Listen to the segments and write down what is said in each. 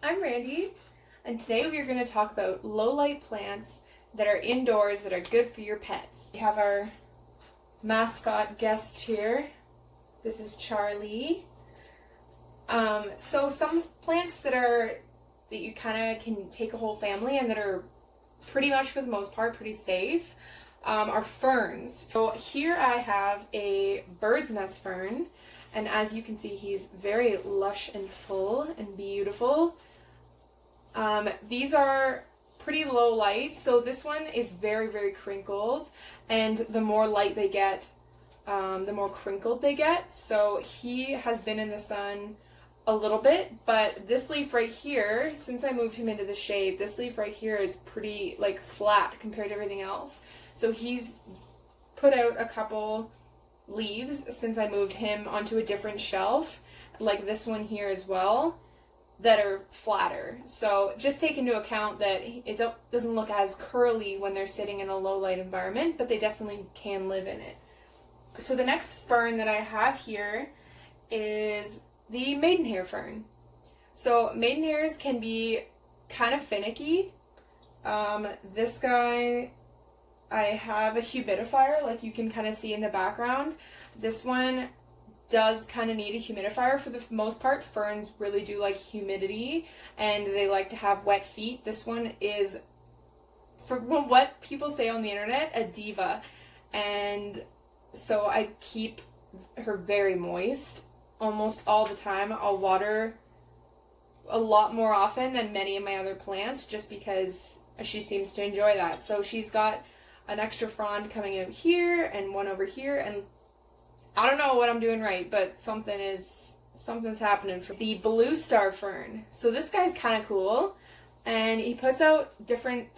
I'm Randy, and today we are going to talk about low-light plants that are indoors that are good for your pets. We have our mascot guest here. This is Charlie. So some plants that you kind of can take a whole family and that are pretty much for the most part pretty safe are ferns. So here I have a bird's nest fern, and as you can see he's very lush and full and beautiful. These are pretty low light, so this one is very, very crinkled, and the more light they get, the more crinkled they get. So he has been in the sun a little bit, but this leaf right here, since I moved him into the shade, this leaf right here is pretty flat compared to everything else. So he's put out a couple leaves since I moved him onto a different shelf, like this one here as well, that are flatter. So just take into account that it doesn't look as curly when they're sitting in a low light environment, but they definitely can live in it. So the next fern that I have here is the maidenhair fern. So maidenhairs can be kind of finicky. This guy, I have a humidifier, like you can kind of see in the background. This one does kind of need a humidifier. For the most part, ferns really do like humidity and they like to have wet feet. This one is, for what people say on the internet, a diva, and so I keep her very moist almost all the time. I'll water a lot more often than many of my other plants just because she seems to enjoy that. So she's got an extra frond coming out here and one over here, and I don't know what I'm doing right, but something's happening. For the blue star fern, so this guy's kind of cool, and he puts out different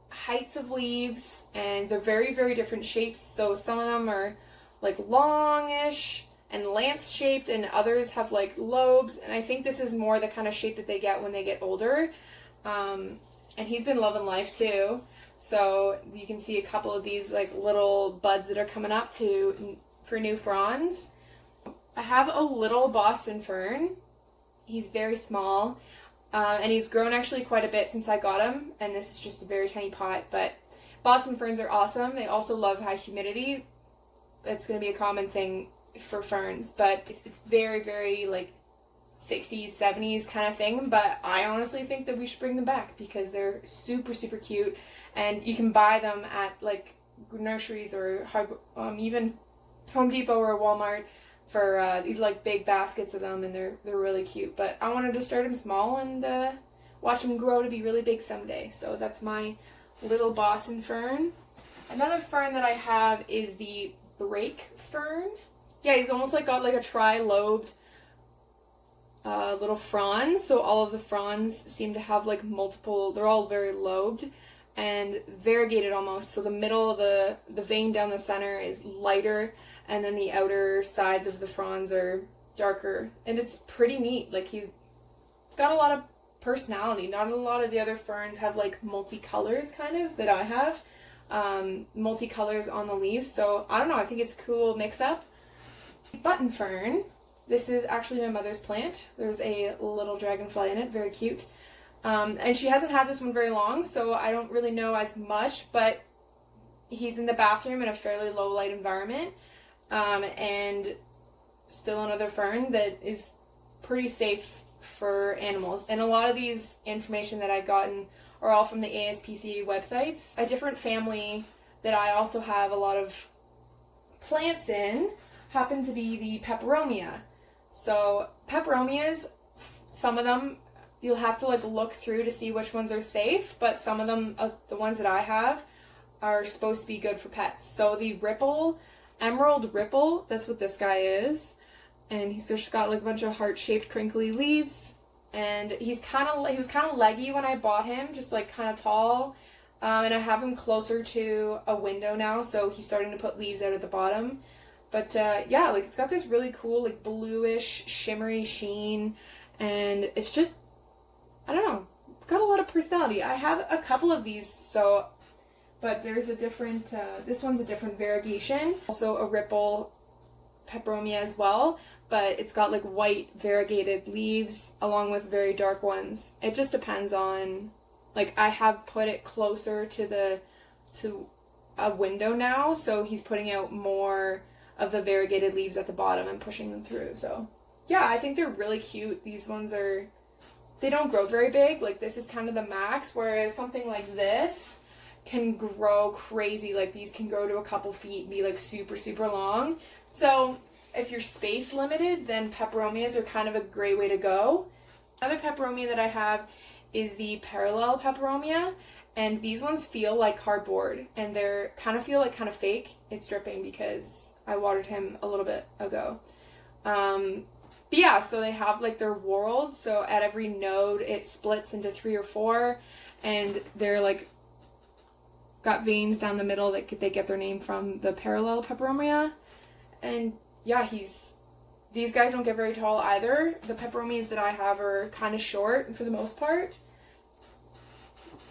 heights of leaves, and they're very, very different shapes. So some of them are like longish and lance shaped, and others have like lobes, and I think this is more the kind of shape that they get when they get older. And he's been loving life too. So you can see a couple of these like little buds that are coming up for new fronds. I have a little Boston fern. He's very small, and he's grown actually quite a bit since I got him, and this is just a very tiny pot, but Boston ferns are awesome. They also love high humidity. It's going to be a common thing for ferns, but it's very, very like 60s, 70s kind of thing, but I honestly think that we should bring them back because they're super, super cute, and you can buy them at like nurseries or even Home Depot or Walmart for these like big baskets of them, and they're really cute. But I wanted to start them small and watch them grow to be really big someday. So that's my little Boston fern. Another fern that I have is the brake fern. Yeah, he's almost like got like a tri-lobed little frond. So all of the fronds seem to have like multiple, they're all very lobed and variegated almost. So the middle of the vein down the center is lighter, and then the outer sides of the fronds are darker, and it's pretty neat. Like it's got a lot of personality. Not a lot of the other ferns have like multicolors kind of that I have, multicolors on the leaves. So I don't know, I think it's a cool mix up. Button fern. This is actually my mother's plant. There's a little dragonfly in it, very cute. And she hasn't had this one very long, so I don't really know as much, but he's in the bathroom in a fairly low light environment. And still another fern that is pretty safe for animals. And a lot of these information that I've gotten are all from the ASPCA websites. A different family that I also have a lot of plants in happen to be the Peperomia. So Peperomias, some of them you'll have to like look through to see which ones are safe, but some of them, the ones that I have, are supposed to be good for pets. So the Emerald Ripple, that's what this guy is, and he's just got like a bunch of heart-shaped crinkly leaves, and he was kind of leggy when I bought him, just like kind of tall, and I have him closer to a window now, so he's starting to put leaves out at the bottom. But yeah, like it's got this really cool like bluish shimmery sheen, and it's just, I don't know, got a lot of personality. I have a couple of these, so, but there's a different, this one's a different variegation, also a Ripple Peperomia as well, but it's got like white variegated leaves along with very dark ones. It just depends on, like, I have put it closer to a window now, so he's putting out more of the variegated leaves at the bottom and pushing them through. So yeah, I think they're really cute. These ones they don't grow very big. Like, this is kind of the max, whereas something like this can grow crazy. Like, these can grow to a couple feet and be like super, super long. So if you're space limited, then peperomias are kind of a great way to go. Another peperomia that I have is the parallel peperomia, and these ones feel like cardboard, and they're kind of feel like kind of fake. It's dripping because I watered him a little bit ago. But yeah, so they have like their whorled, so at every node it splits into 3 or 4, and they're like got veins down the middle that they get their name from the parallel peperomia. And yeah, these guys don't get very tall either. The peperomias that I have are kind of short for the most part.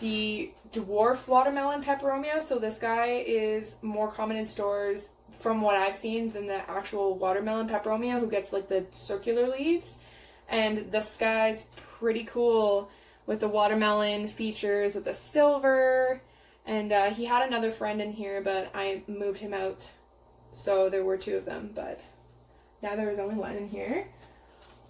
The dwarf watermelon peperomia, so this guy is more common in stores from what I've seen than the actual watermelon peperomia, who gets like the circular leaves. And this guy's pretty cool with the watermelon features with the silver. And he had another friend in here, but I moved him out, so there were 2 of them, but now there is only 1 in here.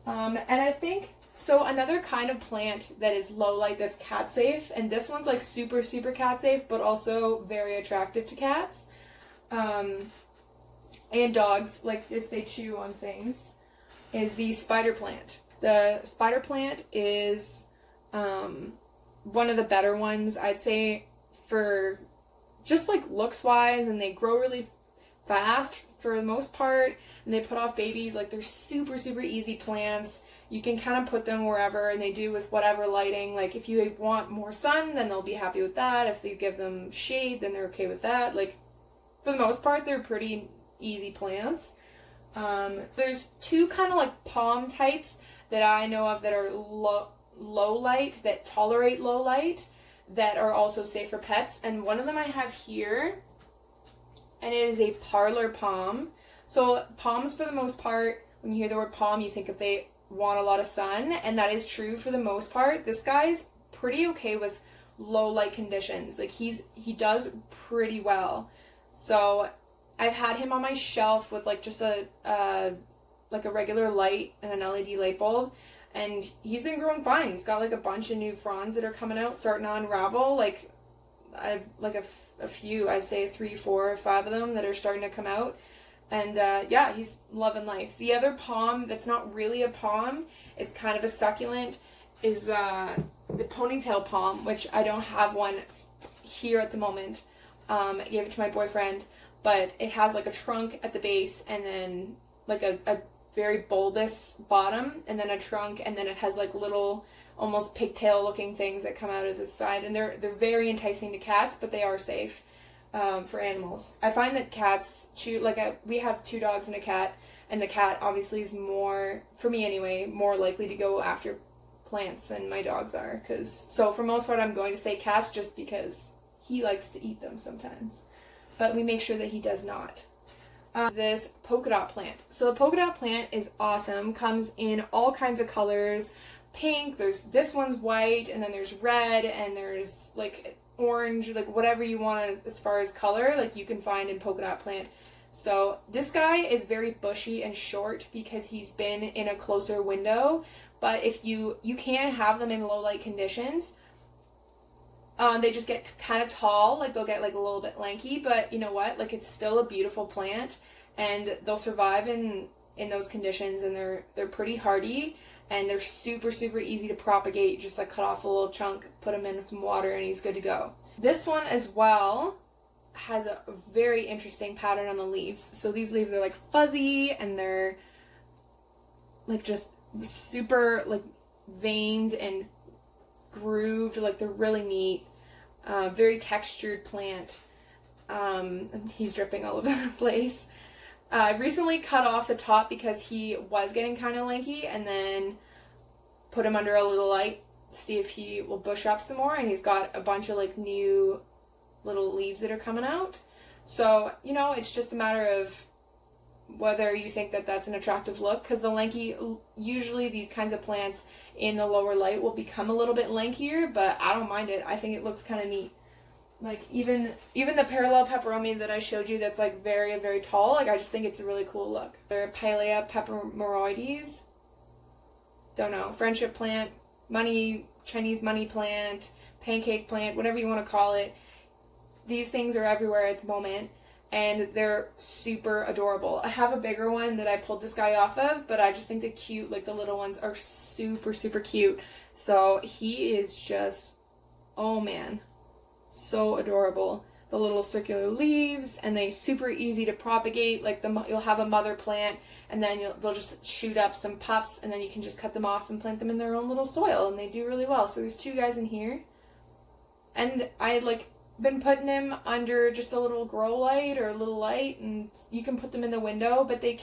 And I think, so another kind of plant that is low light that's cat safe, and this one's like super, super cat safe, but also very attractive to cats. And dogs, like if they chew on things, is the spider plant. The spider plant is one of the better ones, I'd say, for just like looks wise, and they grow really fast for the most part, and they put off babies. Like, they're super, super easy plants. You can kind of put them wherever, and they do with whatever lighting. Like, if you want more sun, then they'll be happy with that. If you give them shade, then they're okay with that. Like, for the most part, they're pretty easy plants. There's 2 kind of like palm types that I know of that are low light, that tolerate low light, that are also safe for pets. And one of them I have here, and it is a Parlor Palm. So palms, for the most part, when you hear the word palm, you think if they want a lot of sun, and that is true for the most part. This guy's pretty okay with low light conditions. Like, he does pretty well. So I've had him on my shelf with like just a regular light and an LED light bulb, and he's been growing fine. He's got like a bunch of new fronds that are coming out, starting to unravel. Like, I've like a few, I'd say 3, 4, 5 of them that are starting to come out. And yeah, he's loving life. The other palm that's not really a palm, it's kind of a succulent, is the Ponytail palm, which I don't have one here at the moment. I gave it to my boyfriend, but it has like a trunk at the base, and then like a very bulbous bottom, and then a trunk, and then it has like little almost pigtail looking things that come out of the side, and they're very enticing to cats, but they are safe for animals. I find that cats chew, like we have 2 dogs and a cat, and the cat obviously is more, for me anyway, more likely to go after plants than my dogs are. So for most part I'm going to say cats, just because he likes to eat them sometimes, but we make sure that he does not. This Polka Dot plant. So the Polka Dot plant is awesome, comes in all kinds of colors. Pink, this one's white, and then there's red, and there's like orange, like whatever you want as far as color, like you can find in Polka Dot plant. So this guy is very bushy and short because he's been in a closer window, but if you can have them in low light conditions. They just get kind of tall, like they'll get like a little bit lanky, but you know what, like it's still a beautiful plant, and they'll survive in those conditions, and they're pretty hardy, and they're super, super easy to propagate. You just like cut off a little chunk, put him in some water, and he's good to go. This one as well has a very interesting pattern on the leaves. So these leaves are like fuzzy, and they're like just super like veined and grooved, like they're really neat. Very textured plant. And he's dripping all over the place. I recently cut off the top because he was getting kind of lanky, and then put him under a little light to see if he will bush up some more, and he's got a bunch of like new little leaves that are coming out. So, you know, it's just a matter of whether you think that that's an attractive look, because the lanky, usually these kinds of plants in the lower light will become a little bit lankier, but I don't mind it. I think it looks kind of neat. Like, even the parallel peperomia that I showed you that's, like, very, very tall, like, I just think it's a really cool look. They're Pilea peperomioides. Don't know. Friendship plant, Chinese money plant, pancake plant, whatever you want to call it. These things are everywhere at the moment, and they're super adorable. I have a bigger one that I pulled this guy off of, but I just think the cute, like, the little ones are super, super cute. So he is just, oh man, so adorable. The little circular leaves, and they super easy to propagate. Like, you'll have a mother plant, and then they'll just shoot up some puffs, and then you can just cut them off and plant them in their own little soil, and they do really well. So there's 2 guys in here, and I like been putting them under just a little grow light or a little light, and you can put them in the window, but they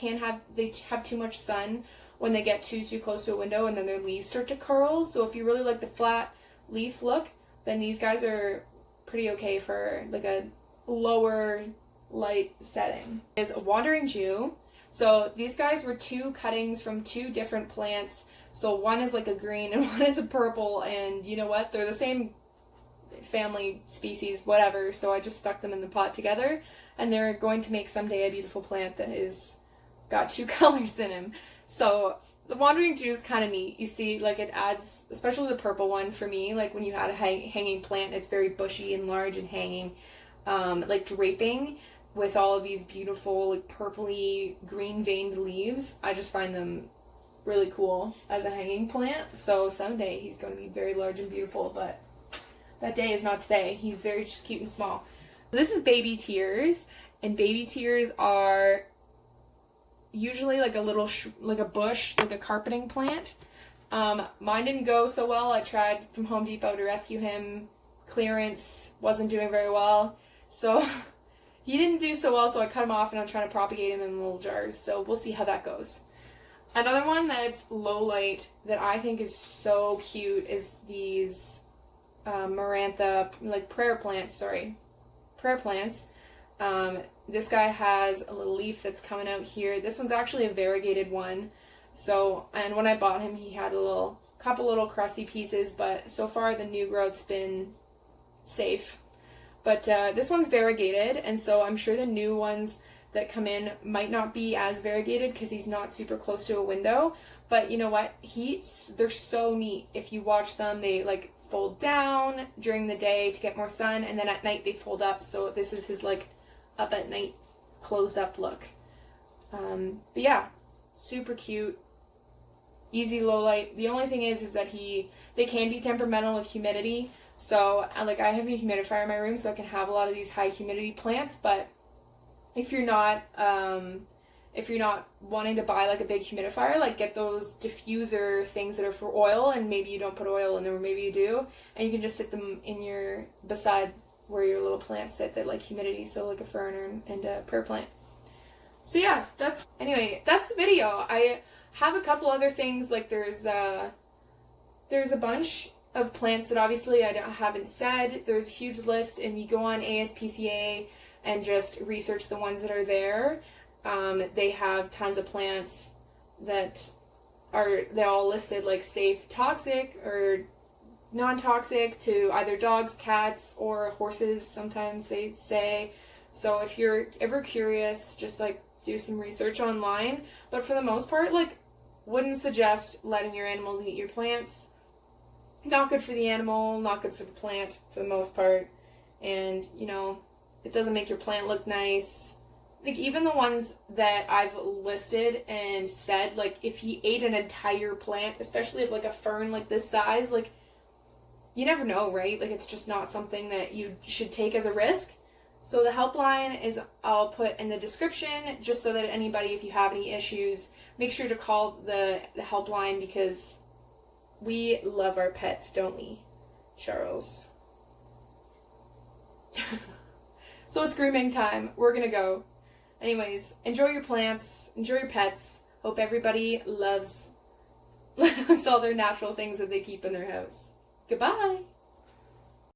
have too much sun when they get too close to a window, and then their leaves start to curl. So if you really like the flat leaf look, then these guys are pretty okay for like a lower light setting. Is a wandering Jew. So these guys were 2 cuttings from 2 different plants. So one is like a green and one is a purple, and you know what? They're the same family, species, whatever. So I just stuck them in the pot together, and they're going to make someday a beautiful plant that is got 2 colors in him. So the Wandering Jew is kind of neat. You see, like, it adds, especially the purple one for me, like when you had a hanging plant, it's very bushy and large and hanging, like draping with all of these beautiful, like, purpley, green veined leaves. I just find them really cool as a hanging plant. So someday he's going to be very large and beautiful, but that day is not today. He's very just cute and small. This is baby tears, and baby tears are usually like a little like a bush, like a carpeting plant. Mine didn't go so well. I tried from Home Depot to rescue him. Clearance wasn't doing very well, so he didn't do so well, so I cut him off, and I'm trying to propagate him in little jars, so we'll see how that goes. Another one that's low light that I think is so cute is these Marantha, like prayer plants. This guy has a little leaf that's coming out here. This one's actually a variegated one. So, and when I bought him, he had a couple little crusty pieces, but so far the new growth's been safe. But this one's variegated, and so I'm sure the new ones that come in might not be as variegated because he's not super close to a window. But you know what? They're so neat. If you watch them, they like fold down during the day to get more sun, and then at night they fold up. So this is his like up at night closed up look. But yeah, super cute, easy low light. The only thing is that they can be temperamental with humidity. So like I have a humidifier in my room, so I can have a lot of these high humidity plants. But if you're not wanting to buy like a big humidifier, like get those diffuser things that are for oil, and maybe you don't put oil in them, or maybe you do, and you can just sit them in beside where your little plants sit that like humidity, so like a fern and a prayer plant. So yes, that's the video. I have a couple other things, like there's a bunch of plants that obviously I haven't said. There's a huge list, and you go on ASPCA and just research the ones that are there. They have tons of plants that they're all listed like safe, toxic, or non-toxic to either dogs, cats, or horses, sometimes they say. So if you're ever curious, just like do some research online. But for the most part, like, wouldn't suggest letting your animals eat your plants. Not good for the animal, not good for the plant for the most part. And, it doesn't make your plant look nice. Like, even the ones that I've listed and said, like, if he ate an entire plant, especially of like a fern like this size, like, you never know, right? Like, it's just not something that you should take as a risk. So the helpline I'll put in the description, just so that anybody, if you have any issues, make sure to call the helpline, because we love our pets, don't we, Charles? So it's grooming time. We're gonna go. Anyways, enjoy your plants, enjoy your pets. Hope everybody loves all their natural things that they keep in their house. Goodbye!